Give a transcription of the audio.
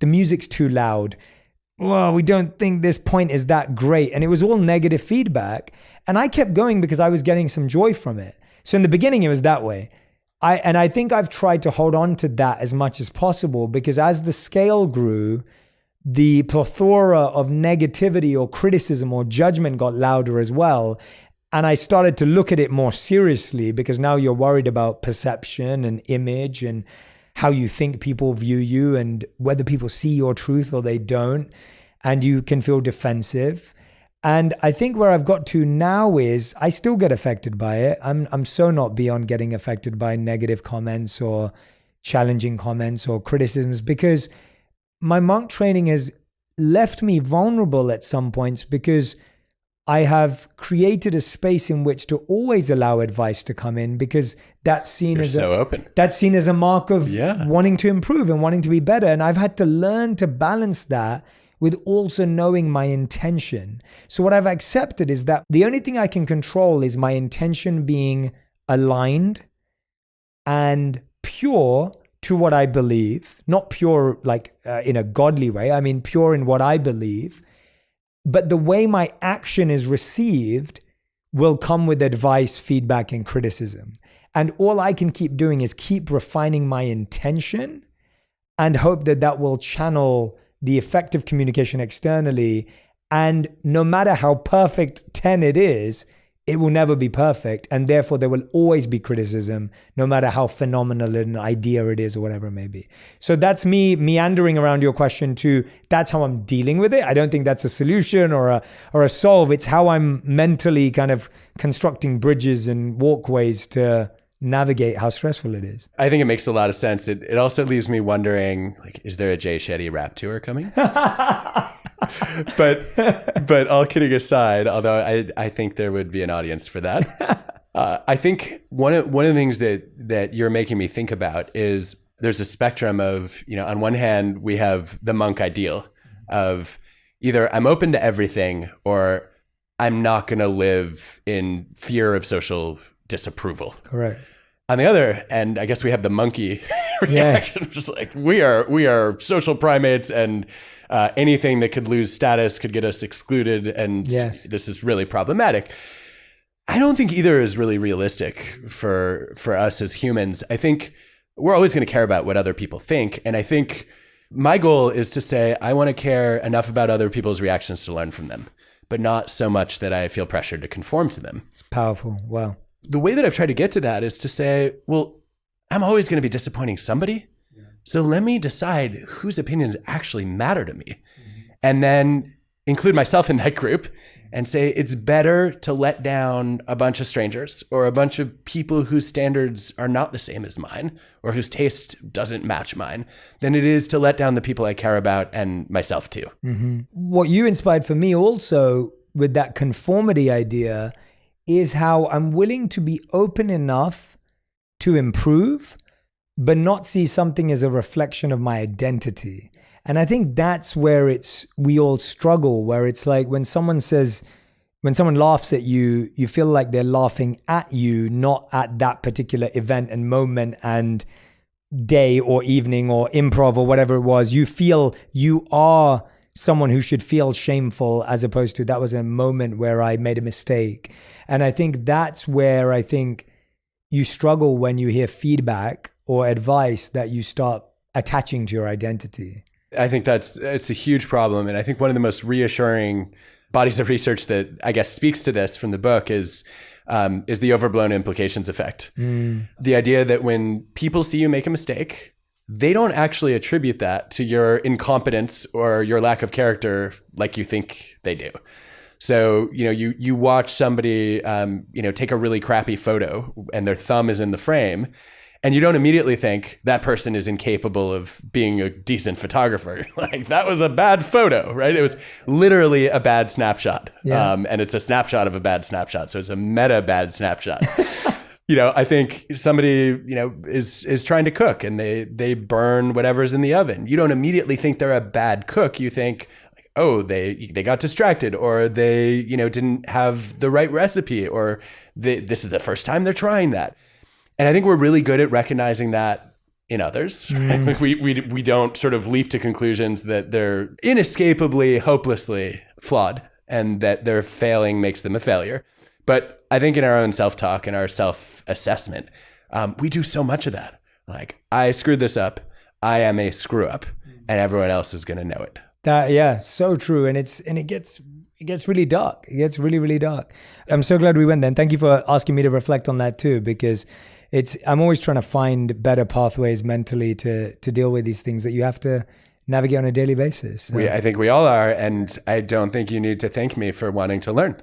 the music's too loud. Well, we don't think this point is that great. And it was all negative feedback. And I kept going because I was getting some joy from it. So in the beginning, it was that way. I think I've tried to hold on to that as much as possible, because as the scale grew, the plethora of negativity or criticism or judgment got louder as well. And I started to look at it more seriously, because now you're worried about perception and image and how you think people view you and whether people see your truth or they don't. And you can feel defensive. And I think where I've got to now is I still get affected by it. I'm so not beyond getting affected by negative comments or challenging comments or criticisms, because my monk training has left me vulnerable at some points, because I have created a space in which to always allow advice to come in, because that's seen open. That's seen as a mark of wanting to improve and wanting to be better. And I've had to learn to balance that with also knowing my intention. So what I've accepted is that the only thing I can control is my intention being aligned and pure to what I believe, not pure like in a godly way. I mean, pure in what I believe. But the way my action is received will come with advice, feedback, and criticism. And all I can keep doing is keep refining my intention and hope that that will channel the effective communication externally. And no matter how perfect 10 it is, it will never be perfect. And therefore there will always be criticism, no matter how phenomenal an idea it is or whatever it may be. So that's me meandering around your question too. That's how I'm dealing with it. I don't think that's a solution or a solve. It's how I'm mentally kind of constructing bridges and walkways to navigate how stressful it is. I think it makes a lot of sense. It also leaves me wondering, like, is there a Jay Shetty rap tour coming? But all kidding aside, although I think there would be an audience for that. I think one of the things that you're making me think about is there's a spectrum of, on one hand, we have the monk ideal of either I'm open to everything or I'm not going to live in fear of social disapproval. Correct. On the other end, I guess we have the monkey reaction, just like we are social primates, and anything that could lose status could get us excluded, and this is really problematic. I don't think either is really realistic for us as humans. I think we're always going to care about what other people think, and I think my goal is to say I want to care enough about other people's reactions to learn from them, but not so much that I feel pressured to conform to them. It's powerful. Wow. The way that I've tried to get to that is to say, well, I'm always going to be disappointing somebody. Yeah. So let me decide whose opinions actually matter to me. Mm-hmm. And then include myself in that group and say, it's better to let down a bunch of strangers or a bunch of people whose standards are not the same as mine or whose taste doesn't match mine than it is to let down the people I care about and myself too. Mm-hmm. What you inspired for me also with that conformity idea is how I'm willing to be open enough to improve, but not see something as a reflection of my identity. And I think that's where we all struggle, where it's like when someone laughs at you, you feel like they're laughing at you, not at that particular event and moment and day or evening or improv or whatever it was. You feel you are someone who should feel shameful, as opposed to that was a moment where I made a mistake. And I think that's where I think you struggle when you hear feedback or advice that you start attaching to your identity. I think it's a huge problem. And I think one of the most reassuring bodies of research that I guess speaks to this from the book is the overblown implications effect. The idea that when people see you make a mistake, they don't actually attribute that to your incompetence or your lack of character like you think they do. So, you watch somebody, take a really crappy photo and their thumb is in the frame, and you don't immediately think that person is incapable of being a decent photographer. Like, that was a bad photo, right? It was literally a bad snapshot. Yeah. And it's a snapshot of a bad snapshot. So it's a meta bad snapshot. I think somebody, is trying to cook and they burn whatever's in the oven. You don't immediately think they're a bad cook. You think, like, oh, they got distracted, or they, didn't have the right recipe, or this is the first time they're trying that. And I think we're really good at recognizing that in others. Right? We don't sort of leap to conclusions that they're inescapably, hopelessly flawed and that their failing makes them a failure. But I think in our own self-talk and our self-assessment, we do so much of that. Like, I screwed this up. I am a screw up, and everyone else is going to know it. So true. And it gets really dark. It gets really, really dark. I'm so glad we went there. And thank you for asking me to reflect on that too, because I'm always trying to find better pathways mentally to deal with these things that you have to navigate on a daily basis. So. I think we all are. And I don't think you need to thank me for wanting to learn.